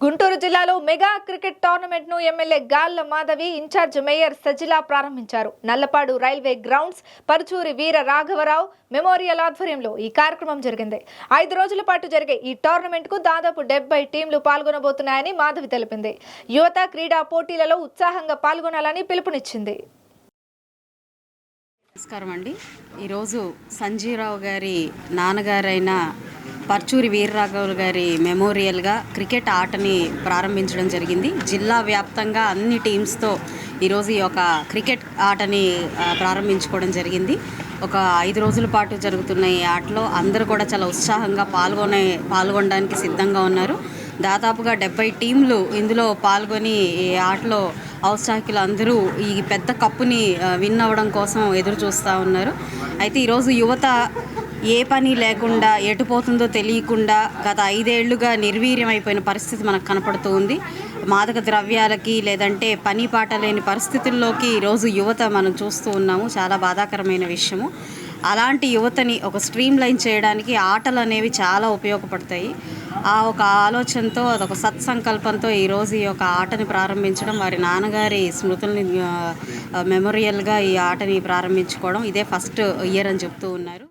గుంటూరు జిల్లాలో mega cricket tournament ను MLA Galla Madhavi in charge mayor Sajila ప్రారంభించారు. నల్లపాడు రైల్వే గ్రౌండ్స్ పరుచూరి వీర రాఘవరావు మెమోరియల్ ఆధ్వర్యంలో ఈ కార్యక్రమం జరిగింది. 5 రోజుల పాటు జరిగే ఈ టోర్నమెంట్ కు దాదాపు 70 టీంలు పాల్గొనబోతున్నాయని మాధవి తెలిపింది. యువత క్రీడా పోటీలలో ఉత్సాహంగా పాల్గొనాలని పిలుపునిచ్చింది. నమస్కారం అండి. ఈరోజు సంజీవరావు గారి నాన్నగారైన పర్చూరి వీరరాఘవులు గారి మెమోరియల్గా క్రికెట్ ఆటని ప్రారంభించడం జరిగింది. జిల్లా వ్యాప్తంగా అన్ని టీమ్స్తో ఈరోజు ఈ యొక్క క్రికెట్ ఆటని ప్రారంభించుకోవడం జరిగింది. ఒక 5 రోజుల పాటు జరుగుతున్న ఈ ఆటలో అందరూ కూడా చాలా ఉత్సాహంగా పాల్గొనడానికి సిద్ధంగా ఉన్నారు. దాదాపుగా 70 టీంలు ఇందులో పాల్గొని ఈ ఆటలో ఔత్సాహికులు అందరూ ఈ పెద్ద కప్పుని విన్ అవ్వడం కోసం ఎదురు చూస్తూ ఉన్నారు. అయితే ఈరోజు యువత ఏ పని లేకుండా ఎటుపోతుందో తెలియకుండా గత 5 ఏళ్లుగా నిర్వీర్యం అయిపోయిన పరిస్థితి మనకు కనపడుతూ ఉంది. మాదక ద్రవ్యాలకి లేదంటే పని పాట లేని పరిస్థితుల్లోకి ఈరోజు యువత మనం చూస్తూ ఉన్నాము. చాలా బాధాకరమైన విషయము. అలాంటి యువతని ఒక స్ట్రీమ్ లైన్ చేయడానికి ఆటలు అనేవి చాలా ఉపయోగపడతాయి. ఆ ఒక ఆలోచనతో అదొక సత్సంకల్పంతో ఈరోజు ఈ యొక్క ఆటని ప్రారంభించడం, వారి నాన్నగారి స్మృతుల్ని మెమోరియల్గా ఈ ఆటని ప్రారంభించుకోవడం ఇదే ఫస్ట్ ఇయర్ అని చెప్తూ ఉన్నారు.